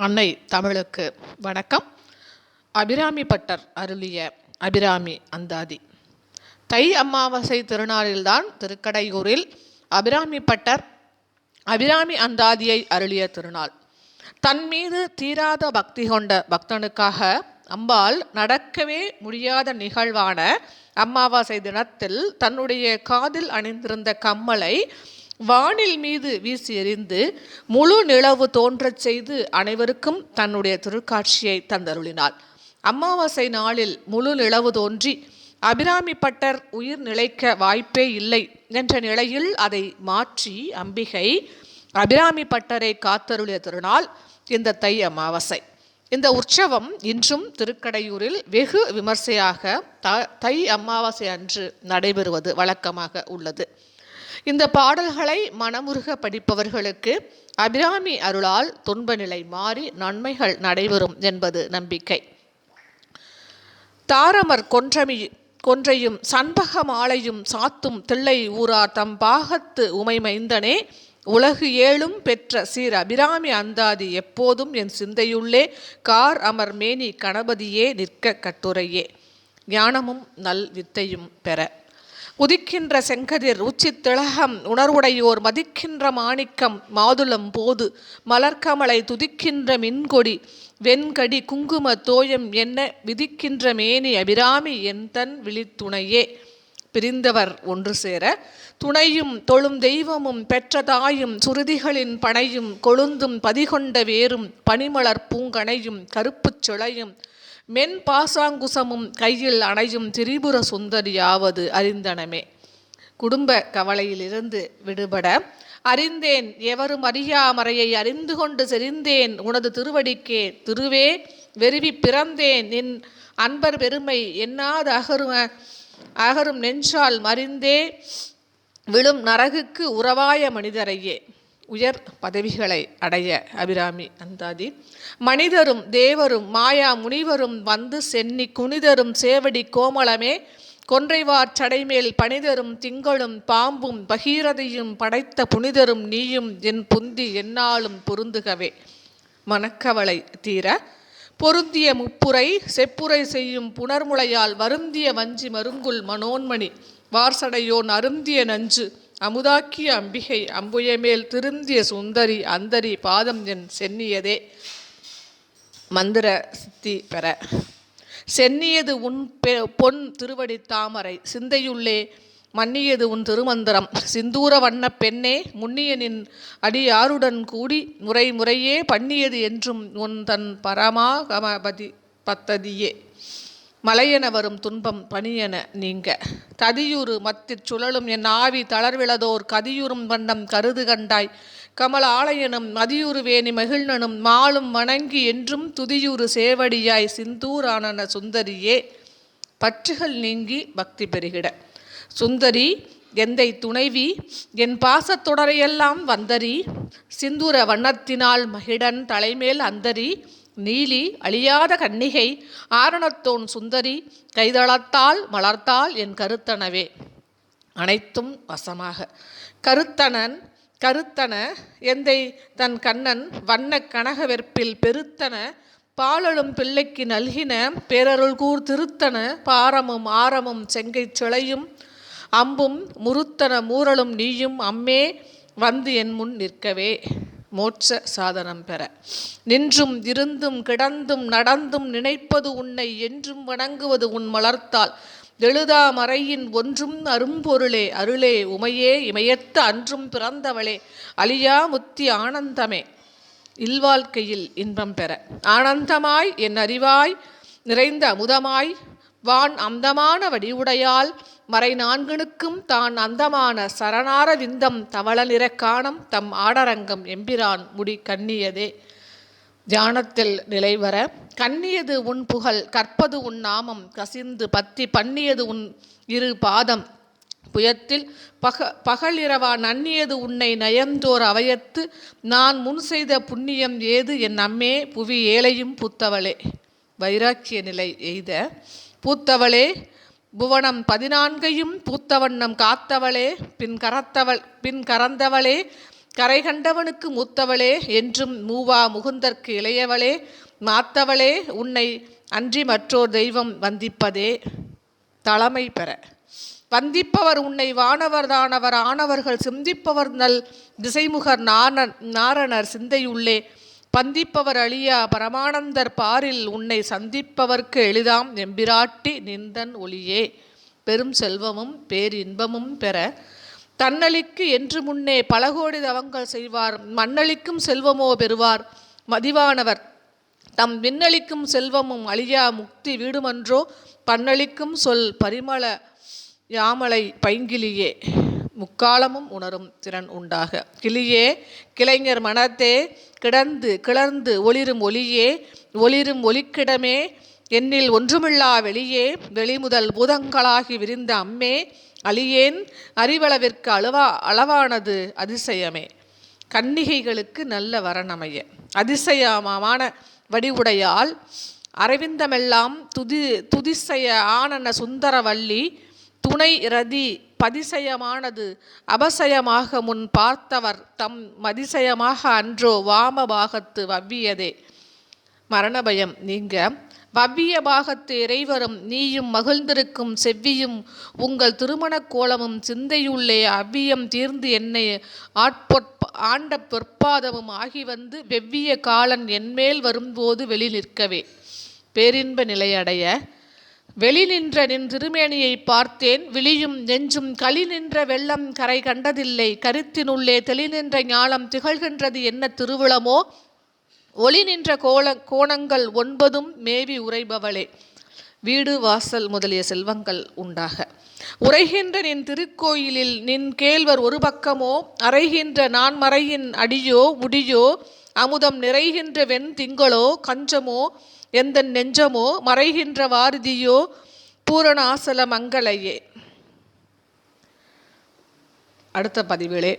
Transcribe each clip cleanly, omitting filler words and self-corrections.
அன்னை தமிழுக்கு வணக்கம். அபிராமி பட்டர் அருளிய அபிராமி அந்தாதி. தை அமாவாசை திருநாளில்தான் திருக்கடையூரில் அபிராமி பட்டர் அபிராமி அந்தாதியை அருளிய திருநாள். தன் மீது தீராத பக்தி கொண்ட பக்தனுக்காக அம்பாள் நடக்கவே முடியாத நிகழ்வான அமாவாசை தினத்தில் தன்னுடைய காதில் அணிந்திருந்த கம்மலை வானில் மீது வீசி எறிந்து முழு நிலவு தோன்றச் செய்து அனைவருக்கும் தன்னுடைய திருக்காட்சியை தந்தருளினாள். அமாவாசை நாளில் முழு நிலவு தோன்றி அபிராமி பட்டர் உயிர் நிலைக்க வாய்ப்பே இல்லை என்ற நிலையில் அதை மாற்றி அம்பிகை அபிராமி பட்டரை காத்தருளிய திருநாள் இந்த தை அமாவாசை. இந்த உற்சவம் இன்றும் திருக்கடையூரில் வெகு விமர்சையாக தை அமாவாசை அன்று நடைபெறுவது வழக்கமாக உள்ளது. இந்த பாடல்களை மனமுருக படிப்பவர்களுக்கு அபிராமி அருளால் துன்ப நிலை மாறி நன்மைகள் நடைபெறும் என்பது நம்பிக்கை. தாரமர் கொன்றையும் சண்பக மாலையும் சாத்தும் தில்லை ஊரார் தம் பாகத்து உமைமைந்தனே, உலகு ஏழும் பெற்ற சீர் அபிராமி அந்தாதி எப்போதும் என் சிந்தையுள்ளே கார் அமர் மேனி கணபதியே நிற்க கட்டுரையே, ஞானமும் நல் வித்தையும் பெற உதிக்கின்ற செங்கதிர் உச்சித்திலகம் உணர்வுடையோர் மதிக்கின்ற மாணிக்கம் மாதுளம் போது மலர்கமலை துதிக்கின்ற மின்கொடி வெண்கடி குங்கும தோயம் என்ன விதிக்கின்ற மேனி அபிராமி என் தன் விழித்துணையே, பிரிந்தவர் ஒன்று சேர துணையும் தொழும் தெய்வமும் பெற்ற தாயும் சுருதிகளின் பனையும் கொழுந்தும் பதிகொண்ட வேரும் பனிமலர் பூங்கனையும் கருப்புச் சிளையும் மென் பாசாங்குசமும் கையில் அணையும் திரிபுர சுந்தரியாவது அறிந்தனமே. குடும்ப கவலையிலிருந்து விடுபட அறிந்தேன் எவரும் அறியாமறையை அறிந்து கொண்டு செறிந்தேன் உனது திருவடிக்கே திருவே வெறுவி பிறந்தேன் நின் அன்பர் பெருமை என்னாத அகரும் நெஞ்சால் மறிந்தே விழும் நரகுக்கு உறவாய மனிதரையே. உயர் பதவிகளை அடைய அபிராமி அந்தாதி. மனிதரும் தேவரும் மாயா முனிவரும் வந்து சென்னி குனிதரும் சேவடி கோமளமே, கொன்றைவார் சடைமேல் பணிதரும் திங்களும் பாம்பும் பகீரதையும் படைத்த புனிதரும் நீயும் என் புந்தி என்னாலும் பொருந்துகவே. மனக்கவலை தீர பொருந்திய முப்புரை செப்புரை செய்யும் புனர்முளையால் வருந்திய வஞ்சி மருங்குல் மனோன்மணி வார்சடையோன் அருந்திய நஞ்சு அமுதாக்கிய அம்பிகை அம்புயமேல் திருந்திய சுந்தரி அந்தரி பாதம் என் சென்னியதே. மந்திர சித்தி பெற சென்னியது உன் பொன் திருவடி தாமரை சிந்தையுள்ளே மன்னியது உன் திருமந்திரம் சிந்தூர வண்ண பெண்ணே, முன்னியனின் அடியாருடன் கூடி முறை முறையே பண்ணியது என்றும் உன் தன் பரமாகமபதி பத்ததியே. மலையென வரும் துன்பம் பணியென நீங்க ததியுறு மத்திற் சுழலும் என் ஆவி தளர்விழதோர் கதியுறும் வண்ணம் கருது கண்டாய் கமல ஆலயனும் மதியுறு வேணி மகிழ்னனும் மாலும் வணங்கி என்றும் துதியுறு சேவடியாய் சிந்தூரானன சுந்தரியே. பற்றுகள் நீங்கி பக்தி பெருகிட சுந்தரி எந்தை துணைவி என் பாசத்தொடரையெல்லாம் வந்தரி சிந்தூர வண்ணத்தினால் மகிடன் தலைமேல் அந்தரி நீலி அழியாத கன்னிகை ஆரணத்தோன் சுந்தரி கைதளத்தால் மலர்த்தால் என் கருத்தனவே. அனைத்தும் வசமாக கருத்தன எந்தை தன் கண்ணன் வண்ண கனக வெற்பில் பெருத்தன பாலலும் பிள்ளைக்கு நல்கின பேரருள்கூர் திருத்தன பாரமும் ஆரமும் செங்கை சிளையும் அம்பும் முருத்தன மூரலும் நீயும் அம்மே வந்து என் முன் நிற்கவே. மோட்ச சாதனம் பெற நின்றும் இருந்தும் கிடந்தும் நடந்தும் நினைப்பது உன்னை என்றும் வணங்குவது உன் மலர்த்தால் எழுதா மறையின் ஒன்றும் அரும்பொருளே அருளே உமையே இமயத்த அன்றும் பிறந்தவளே அழியா முத்தி ஆனந்தமே. இல்வாழ்க்கையில் இன்பம் பெற ஆனந்தமாய் என் அறிவாய் நிறைந்த அமுதமாய் வான் அந்தமான வடிவுடையால் மறை நான்கனுக்கும் தான் அந்தமான சரணார விந்தம் தவள நிறக்காணம் தம் ஆடரங்கம் எம்பிரான் முடி கண்ணியதே. தியானத்தில் நிலைவர கண்ணியது உன் புகழ் கற்பது உன் நாமம் கசிந்து பத்தி பண்ணியது உன் இரு பாதம் புயத்தில் பகலிரவா நன்னியது உன்னை நயந்தோர் அவயத்து நான் முன் செய்த புண்ணியம் ஏது என் அம்மே புவி ஏழையும் பூத்தவளே. வைராக்கிய நிலை எய்த பூத்தவளே புவனம் 14 பூத்தவண்ணம் காத்தவளே பின் கறந்தவளே கரை கண்டவனுக்கு மூத்தவளே என்றும் மூவா முகுந்தற்கு இளையவளே மாத்தவளே உன்னை அன்றி மற்றோர் தெய்வம் வந்திப்பதே தலைமை பெற. வந்திப்பவர் உன்னை வானவர் தானவர் ஆனவர்கள் சிந்திப்பவர் நல் திசைமுகர் நாரணர் சிந்தையுள்ளே பந்திப்பவர் அழியா பரமானந்தர் பாரில் உன்னை சந்திப்பவர்க்கு எளிதாம் எம்பிராட்டி நிந்தன் ஒளியே. பெரும் செல்வமும் பேரின்பமும் பெற தன்னளிக்கு என்று முன்னே பலகோடி தவங்கள் செய்வார் மண்ணளிக்கும் செல்வமோ பெறுவார் மதிவானவர் தம் விண்ணளிக்கும் செல்வமும் அழியா முக்தி வீடுமன்றோ பன்னளிக்கும் சொல் பரிமள யாமலை பைங்கிலியே. முக்காலமும் உணரும் திறன் உண்டாக. கிளியே கிளைஞர் மனத்தே கிளர்ந்து ஒளிரும் ஒளியே ஒளிரும் ஒளிக்கிடமே என்னில் ஒன்றுமில்லா வெளியே வெளிமுதல் பூதங்களாகி விரிந்த அம்மே அழியேன் அறிவளவிற்கு அளவானது அதிசயமே. கன்னிகைகளுக்கு நல்ல வரணமைய அதிசயமான வடிவுடையால் அரவிந்தமெல்லாம் துதிசய ஆனன சுந்தரவல்லி துணை ரதி பதிசயமானது அபசயமாக முன் பார்த்தவர் தம் மதிசயமாக அன்றோ வாம பாகத்து வவ்வியதே. மரணபயம் நீங்க வவ்விய பாகத்து இறைவரும் நீயும் மகிழ்ந்திருக்கும் செவ்வியும் உங்கள் திருமணக் கோலமும் சிந்தையுள்ளே அவ்வியம் தீர்ந்து என்னை ஆண்ட பொற்பாதமும் ஆகி வந்து வெவ்விய காலன் என்மேல் வரும்போது வெளி நிற்கவே. பேரின்ப நிலையடைய வெளி நின்ற நின் திருமேனியை பார்த்தேன் விழியும் நெஞ்சும் களி நின்ற வெள்ளம் கரை கண்டதில்லை கருத்தினுள்ளே தெளி நின்ற ஞானம் திகழ்கின்றது என்ன திருவிழமோ ஒளி நின்ற கோணங்கள் 9 மேவி உரைபவளே. வீடு வாசல் முதலிய செல்வங்கள் உண்டாக உரைகின்ற நின் திருக்கோயிலில் நின் கேள்வர் ஒரு பக்கமோ அறைகின்ற நான் மறையின் அடியோ முடியோ அமுதம் நிறைகின்ற வெண் திங்களோ கஞ்சமோ எந்த நெஞ்சமோ மறைகின்ற வாரதியோ பூரணாசல மங்களையே. அடுத்த பதிவிலே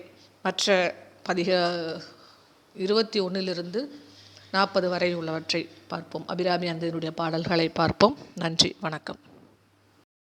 மற்ற 21 40 வரை உள்ளவற்றை பார்ப்போம். அபிராமி அந்தனுடைய பாடல்களை பார்ப்போம். நன்றி, வணக்கம்.